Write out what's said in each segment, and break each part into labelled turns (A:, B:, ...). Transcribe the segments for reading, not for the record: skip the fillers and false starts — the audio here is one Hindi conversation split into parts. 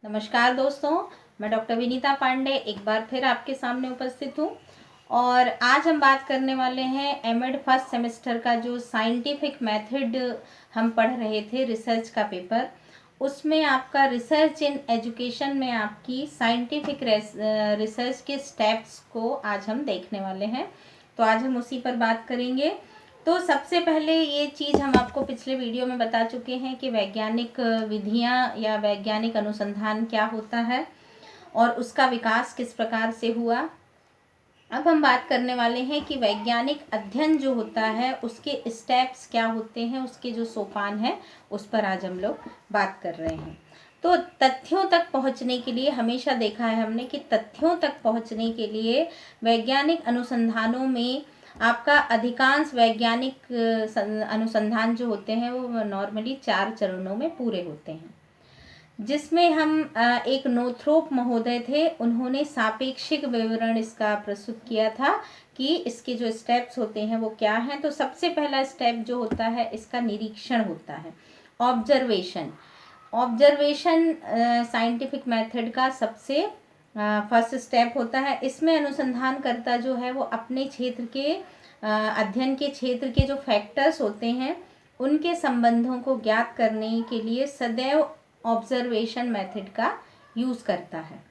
A: नमस्कार दोस्तों, मैं डॉक्टर विनीता पांडे एक बार फिर आपके सामने उपस्थित हूँ। और आज हम बात करने वाले हैं एमएड फर्स्ट सेमेस्टर का जो साइंटिफिक मेथड हम पढ़ रहे थे, रिसर्च का पेपर। उसमें आपका रिसर्च इन एजुकेशन में आपकी साइंटिफिक रिसर्च के स्टेप्स को आज हम देखने वाले हैं। तो आज हम उसी पर बात करेंगे। तो सबसे पहले ये चीज़ हम आपको पिछले वीडियो में बता चुके हैं कि वैज्ञानिक विधियां या वैज्ञानिक अनुसंधान क्या होता है और उसका विकास किस प्रकार से हुआ। अब हम बात करने वाले हैं कि वैज्ञानिक अध्ययन जो होता है उसके स्टेप्स क्या होते हैं, उसके जो सोपान हैं उस पर आज हम लोग बात कर रहे हैं। तो तथ्यों तक पहुंचने के लिए हमेशा देखा है हमने कि तथ्यों तक पहुंचने के लिए वैज्ञानिक अनुसंधानों में आपका अधिकांश वैज्ञानिक अनुसंधान जो होते हैं वो नॉर्मली 4 चरणों में पूरे होते हैं, जिसमें हम एक नोथ्रोप महोदय थे, उन्होंने सापेक्षिक विवरण इसका प्रस्तुत किया था कि इसके जो स्टेप्स होते हैं वो क्या हैं। तो सबसे पहला स्टेप जो होता है इसका निरीक्षण होता है, ऑब्जर्वेशन। ऑब्जर्वेशन साइंटिफिक मेथड का सबसे फर्स्ट स्टेप होता है। इसमें अनुसंधानकर्ता जो है वो अपने क्षेत्र के अध्ययन के क्षेत्र के जो फैक्टर्स होते हैं उनके संबंधों को ज्ञात करने के लिए सदैव ऑब्जर्वेशन मेथड का यूज़ करता है,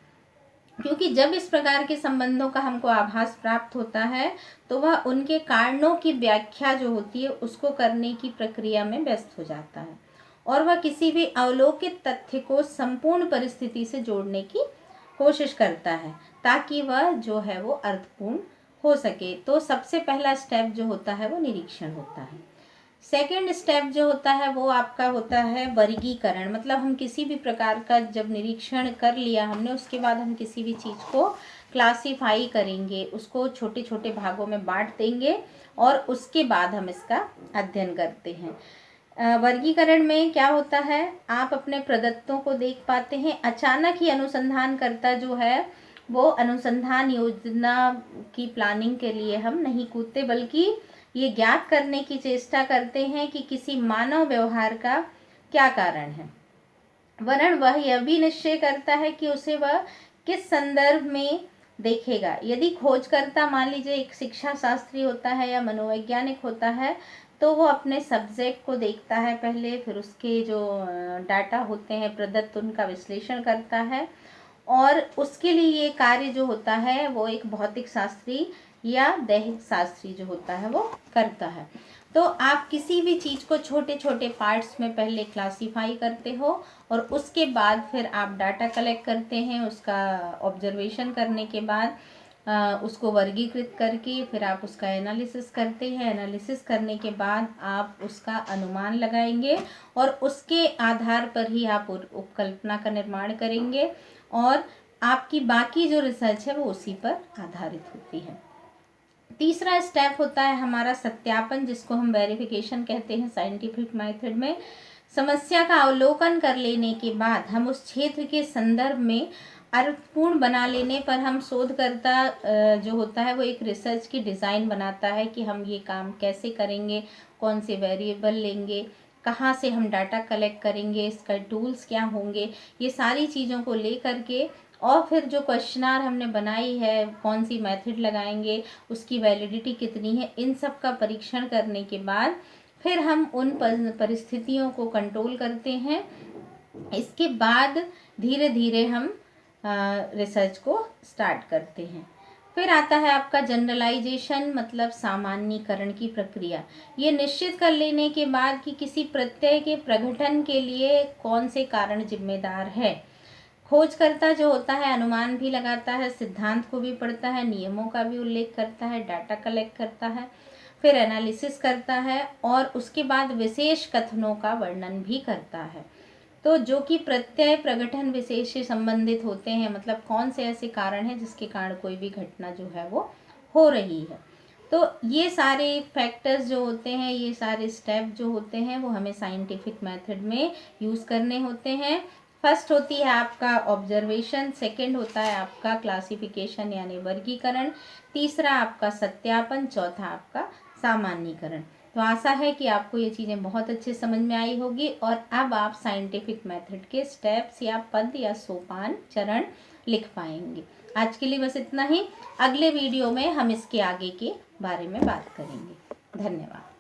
A: क्योंकि जब इस प्रकार के संबंधों का हमको आभास प्राप्त होता है तो वह उनके कारणों की व्याख्या जो होती है उसको करने की प्रक्रिया में व्यस्त हो जाता है और वह किसी भी अवलोकित तथ्य को संपूर्ण परिस्थिति से जोड़ने की कोशिश करता है ताकि वह जो है वो अर्थपूर्ण हो सके। तो सबसे पहला स्टेप जो होता है वो निरीक्षण होता है। सेकेंड स्टेप जो होता है वो आपका होता है वर्गीकरण। मतलब हम किसी भी प्रकार का जब निरीक्षण कर लिया हमने, उसके बाद हम किसी भी चीज़ को क्लासीफाई करेंगे, उसको छोटे छोटे भागों में बांट देंगे और उसके बाद हम इसका अध्ययन करते हैं। वर्गीकरण में क्या होता है, आप अपने प्रदत्तों को देख पाते हैं। अचानक ही अनुसंधानकर्ता जो है वो अनुसंधान योजना की प्लानिंग के लिए हम नहीं कूदते, बल्कि ये ज्ञात करने की चेष्टा करते हैं कि किसी मानव व्यवहार का क्या कारण है। वरन वह यह भी निश्चय करता है कि उसे वह किस संदर्भ में देखेगा। यदि खोजकर्ता मान लीजिए एक शिक्षा शास्त्री होता है या मनोवैज्ञानिक होता है तो वो अपने सब्जेक्ट को देखता है पहले, फिर उसके जो डाटा होते हैं प्रदत्त उनका विश्लेषण करता है और उसके लिए ये कार्य जो होता है वो एक भौतिक शास्त्री या दैहिक शास्त्री जो होता है वो करता है। तो आप किसी भी चीज़ को छोटे छोटे पार्ट्स में पहले क्लासीफाई करते हो और उसके बाद फिर आप डाटा कलेक्ट करते हैं। उसका ऑब्जर्वेशन करने के बाद उसको वर्गीकृत करके फिर आप उसका एनालिसिस करते हैं। एनालिसिस करने के बाद आप उसका अनुमान लगाएंगे और उसके आधार पर ही आप उपकल्पना का निर्माण करेंगे और आपकी बाकी जो रिसर्च है वो उसी पर आधारित होती है। तीसरा स्टेप होता है हमारा सत्यापन, जिसको हम वेरिफिकेशन कहते हैं साइंटिफिक मेथड में। समस्या का अवलोकन कर लेने के बाद हम उस क्षेत्र के संदर्भ में अर्थपूर्ण बना लेने पर हम शोधकर्ता जो होता है वो एक रिसर्च की डिज़ाइन बनाता है कि हम ये काम कैसे करेंगे, कौन से वेरिएबल लेंगे, कहाँ से हम डाटा कलेक्ट करेंगे, इसका टूल्स क्या होंगे, ये सारी चीज़ों को ले करके और फिर जो क्वेश्चनार हमने बनाई है, कौन सी मेथड लगाएंगे, उसकी वैलिडिटी कितनी है, इन सब का परीक्षण करने के बाद फिर हम उन परिस्थितियों को कंट्रोल करते हैं। इसके बाद धीरे धीरे हम रिसर्च को स्टार्ट करते हैं। फिर आता है आपका जनरलाइजेशन, मतलब सामान्यीकरण की प्रक्रिया। ये निश्चित कर लेने के बाद कि किसी प्रत्यय के प्रगटन के लिए कौन से कारण जिम्मेदार है। खोजकर्ता जो होता है अनुमान भी लगाता है, सिद्धांत को भी पढ़ता है, नियमों का भी उल्लेख करता है, डाटा कलेक्ट करता है, फिर एनालिसिस करता है और उसके बाद विशेष कथनों का वर्णन भी करता है। तो जो कि प्रत्यय प्रगटन विशेष से संबंधित होते हैं, मतलब कौन से ऐसे कारण हैं जिसके कारण कोई भी घटना जो है वो हो रही है। तो ये सारे फैक्टर्स जो होते हैं, ये सारे स्टेप जो होते हैं वो हमें साइंटिफिक मेथड में यूज़ करने होते हैं। फर्स्ट होती है आपका ऑब्जर्वेशन, सेकंड होता है आपका क्लासिफिकेशन यानी वर्गीकरण, तीसरा आपका सत्यापन, चौथा आपका सामान्यीकरण। तो तो आशा है कि आपको ये चीज़ें बहुत अच्छे समझ में आई होगी और अब आप साइंटिफिक मेथड के स्टेप्स या पद या सोपान चरण लिख पाएंगे। आज के लिए बस इतना ही। अगले वीडियो में हम इसके आगे के बारे में बात करेंगे। धन्यवाद।